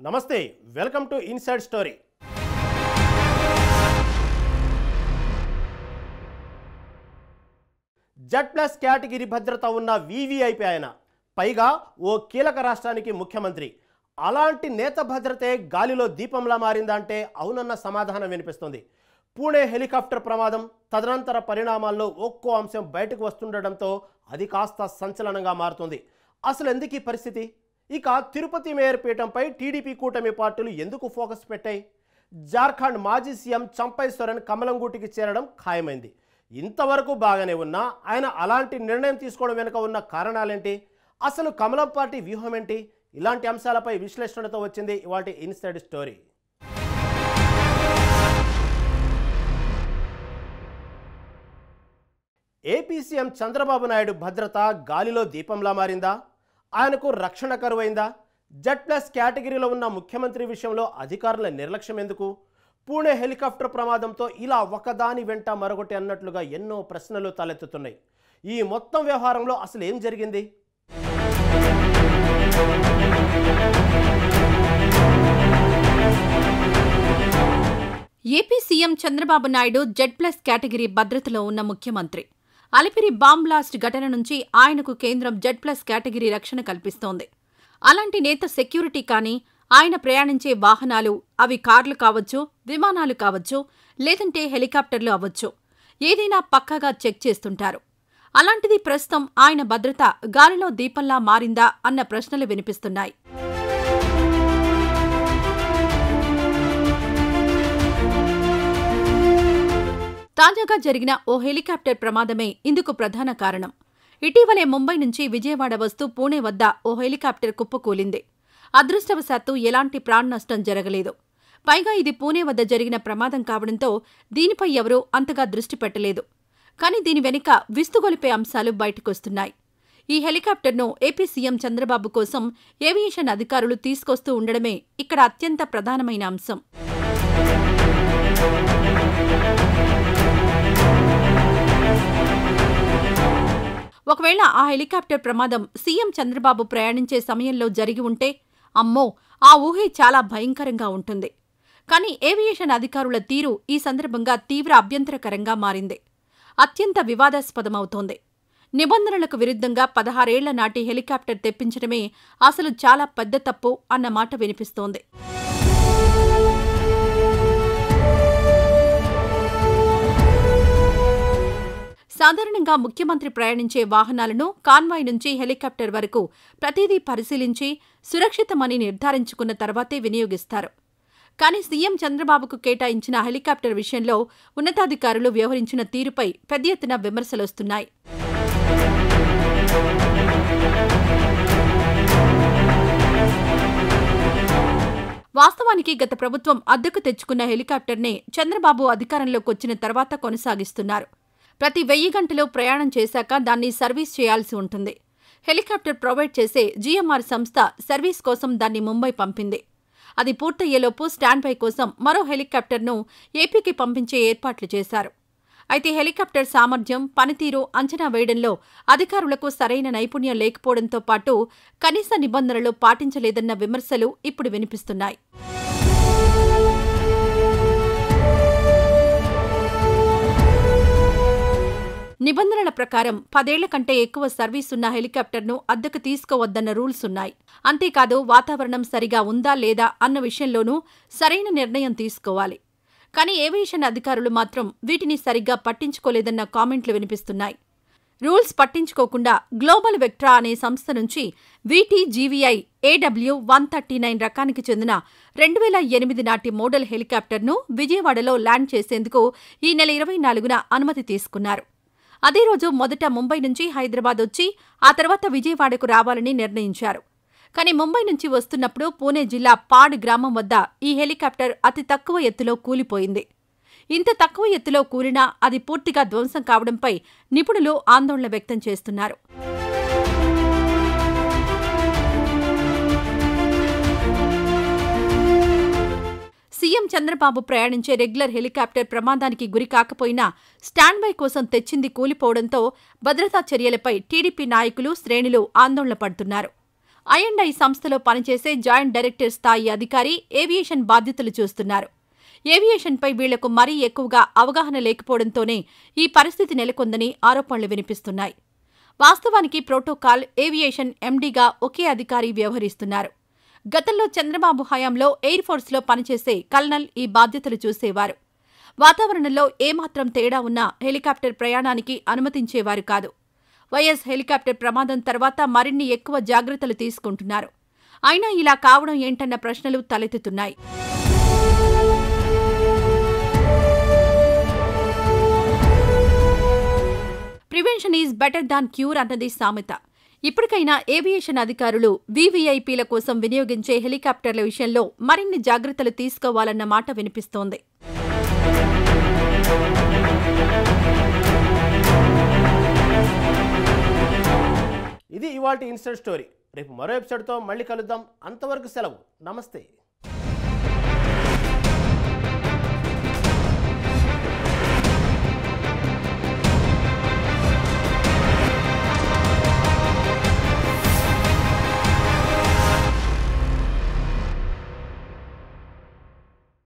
నమస్తే welcome to inside story. Z+ category భద్రత ఉన్న వీవీఐపీ ఆయన, పైగా ఓ కీలక రాష్ట్రానికి ముఖ్యమంత్రి. అలాంటి నేత భద్రతే గాలిలో దీపంలా మారిందంటే అవునన్న సమాధానం వినిపిస్తుంది. పూణే హెలికాప్టర్ ప్రమాదం తదనంతర పరిణామాల్లో ఒక్కో అంశం బయటకు వస్తుండడంతో అది కాస్త సంచలనంగా మారుతుంది. అసలు ఎందుకు ఈ పరిస్థితి? ఇక తిరుపతి మేయర్ పీఠంపై టీడీపీ కూటమి పార్టీలు ఎందుకు ఫోకస్ పెట్టాయి? జార్ఖండ్ మాజీ సీఎం చంపై సోరెన్ కమలంగూటికి చేరడం ఖాయమైంది. ఇంతవరకు బాగానే ఉన్నా ఆయన అలాంటి నిర్ణయం తీసుకోవడం వెనుక ఉన్న కారణాలేంటి? అసలు కమలం పార్టీ వ్యూహం ఏంటి? ఇలాంటి అంశాలపై విశ్లేషణతో వచ్చింది ఇవాల్టి inside story. AP CM Chandrababu Naidu భద్రత గాలిలో దీపంలా మారిందా? ఆయనకు రక్షణ కరువైందా? Z+ కేటగిరీలో ఉన్న ముఖ్యమంత్రి విషయంలో అధికారుల నిర్లక్ష్యం ఎందుకు? పూణే హెలికాప్టర్ ప్రమాదంతో ఇలా ఒకదాని వెంట మరొకటి అన్నట్లుగా ఎన్నో ప్రశ్నలు తలెత్తుతున్నాయి. ఈ మొత్తం వ్యవహారంలో అసలు ఏం జరిగింది? AP CM Chandrababu Naidu Z+ category భద్రతలో ఉన్న ముఖ్యమంత్రి. అలిపిరి బాంబ్ బ్లాస్ట్ ఘటన నుంచి ఆయనకు కేంద్రం Z+ కేటగిరీ రక్షణ కల్పిస్తోంది. అలాంటి నేత సెక్యూరిటీ కానీ, ఆయన ప్రయాణించే వాహనాలు, అవి కార్లు కావచ్చు, విమానాలు కావచ్చు, లేదంటే హెలికాప్టర్లు అవ్వచ్చు, ఏదైనా పక్కాగా చెక్ చేస్తుంటారు. అలాంటిది ప్రస్తుతం ఆయన భద్రత గాలిలో దీపంలా మారిందా అన్న ప్రశ్నలు వినిపిస్తున్నాయి. తాజాగా జరిగిన ఓ హెలికాప్టర్ ప్రమాదమే ఇందుకు ప్రధాన కారణం. ఇటీవలే ముంబై నుంచి విజయవాడ వస్తూ పూణే వద్ద ఓ హెలికాప్టర్ కుప్పకూలింది. అదృష్టవశాత్తు ఎలాంటి ప్రాణనష్టం జరగలేదు. పైగా ఇది పూణే వద్ద జరిగిన ప్రమాదం కావడంతో దీనిపై ఎవరూ అంతగా దృష్టి పెట్టలేదు. కానీ దీని వెనుక విస్తుగొలిపే అంశాలు బయటకొస్తున్నాయి. ఈ హెలికాప్టర్ను ఏపీ సీఎం చంద్రబాబు కోసం ఏవియేషన్ అధికారులు తీసుకొస్తూ ఉండడమే ఇక్కడ అత్యంత ప్రధానమైన అంశం. ఒకవేళ ఆ హెలికాప్టర్ ప్రమాదం సీఎం చంద్రబాబు ప్రయాణించే సమయంలో జరిగి ఉంటే అమ్మో, ఆ ఊహే చాలా భయంకరంగా ఉంటుంది. కానీ ఏవియేషన్ అధికారుల తీరు ఈ సందర్భంగా తీవ్ర అభ్యంతరకరంగా మారింది. అత్యంత వివాదాస్పదమవుతోంది. నిబంధనలకు విరుద్ధంగా 16 ఏళ్ల నాటి హెలికాప్టర్ తెప్పించడమే అసలు చాలా పెద్ద తప్పు అన్న మాట వినిపిస్తోంది. సాధారణంగా ముఖ్యమంత్రి ప్రయాణించే వాహనాలను కాన్వాయ్ నుంచి హెలికాప్టర్ వరకు ప్రతిదీ పరిశీలించి సురక్షితమని నిర్ధారించుకున్న తర్వాతే వినియోగిస్తారు. కానీ సీఎం చంద్రబాబుకు కేటాయించిన హెలికాప్టర్ విషయంలో ఉన్నతాధికారులు వ్యవహరించిన తీరుపై పెద్ద ఎత్తున విమర్శలొస్తున్నాయి. వాస్తవానికి గత ప్రభుత్వం అద్దెకు తెచ్చుకున్న హెలికాప్టర్నే చంద్రబాబు అధికారంలోకి వచ్చిన తర్వాత కొనసాగిస్తున్నారు. ప్రతి 1000 గంటలు ప్రయాణం చేశాక దాన్ని సర్వీస్ చేయాల్సి ఉంటుంది. హెలికాప్టర్ ప్రొవైడ్ చేసే జీఎంఆర్ సంస్థ సర్వీస్ కోసం దాన్ని ముంబై పంపింది. అది పూర్తయ్యేలోపు స్టాండ్బై కోసం మరో హెలికాప్టర్ను ఏపీకి పంపించే ఏర్పాట్లు చేశారు. అయితే హెలికాప్టర్ సామర్థ్యం, పనితీరు అంచనా వేయడంలో అధికారులకు సరైన నైపుణ్యం లేకపోవడంతో పాటు కనీస నిబంధనలు పాటించలేదన్న విమర్శలు ఇప్పుడు వినిపిస్తున్నాయి. నిబంధనల ప్రకారం 10 ఏళ్ల కంటే ఎక్కువ సర్వీసున్న హెలికాప్టర్ను అద్దెకు తీసుకోవద్దన్న రూల్స్ ఉన్నాయి. అంతేకాదు వాతావరణం సరిగా ఉందా లేదా అన్న విషయంలోనూ సరైన నిర్ణయం తీసుకోవాలి. కానీ ఏవియేషన్ అధికారులు మాత్రం వీటిని సరిగ్గా పట్టించుకోలేదన్న కామెంట్లు వినిపిస్తున్నాయి. రూల్స్ పట్టించుకోకుండా గ్లోబల్ వెక్ట్రా అనే సంస్థ నుంచి VT-GVI AW139 రకానికి చెందిన 2008 నాటి మోడల్ హెలికాప్టర్ను విజయవాడలో ల్యాండ్ చేసేందుకు ఈ నెల 24న అనుమతి తీసుకున్నారు. అదే రోజు మొదట ముంబై నుంచి హైదరాబాద్ వచ్చి ఆ తర్వాత విజయవాడకు రావాలని నిర్ణయించారు. కానీ ముంబై నుంచి వస్తున్నప్పుడు పూణే జిల్లా పాడ్ గ్రామం వద్ద ఈ హెలికాప్టర్ అతి తక్కువ ఎత్తులో కూలిపోయింది. ఇంత తక్కువ ఎత్తులో కూలినా అది పూర్తిగా ధ్వంసం కావడంపై నిపుణులు ఆందోళన వ్యక్తం చేస్తున్నారు. సీఎం చంద్రబాబు ప్రయాణించే రెగ్యులర్ హెలికాప్టర్ ప్రమాదానికి గురి కాకపోయినా స్టాండ్బై కోసం తెచ్చింది కూలిపోవడంతో భద్రతా చర్యలపై టీడీపీ నాయకులు, శ్రేణులు ఆందోళన పడుతున్నారు. I&I సంస్థలో పనిచేసే జాయింట్ డైరెక్టర్ స్థాయి అధికారి ఏవియేషన్ బాధ్యతలు చూస్తున్నారు. ఏవియేషన్పై వీళ్లకు మరీ ఎక్కువగా అవగాహన లేకపోవడంతోనే ఈ పరిస్థితి నెలకొందని ఆరోపణలు వినిపిస్తున్నాయి. వాస్తవానికి ప్రోటోకాల్, ఏవియేషన్ ఎండీగా ఒకే అధికారి వ్యవహరిస్తున్నారు. గతంలో చంద్రబాబు హయాంలో ఎయిర్ ఫోర్స్లో పనిచేసే కల్నల్ ఈ బాధ్యతలు చూసేవారు. వాతావరణంలో ఏమాత్రం తేడా ఉన్నా హెలికాప్టర్ ప్రయాణానికి అనుమతించేవారు కాదు. వైఎస్ హెలికాప్టర్ ప్రమాదం తర్వాత మరిన్ని ఎక్కువ జాగ్రత్తలు తీసుకుంటున్నారు. అయినా ఇలా కావడం ఏంటన్న ప్రశ్నలు తలెత్తుతున్నాయి. Prevention is better than cure అన్నది సామెత. ఇప్పటికైనా ఏవియేషన్ అధికారులు వీవీఐపీల కోసం వినియోగించే హెలికాప్టర్ల విషయంలో మరిన్ని జాగ్రత్తలు తీసుకోవాలన్న మాట వినిపిస్తోంది. ఇది ఇవాల్టి ఇన్స్టెంట్ స్టోరీ. రేపు మరో ఎపిసోడ్తో మళ్ళీ కలుద్దాం. అంతవరకు సెలవు. నమస్తే.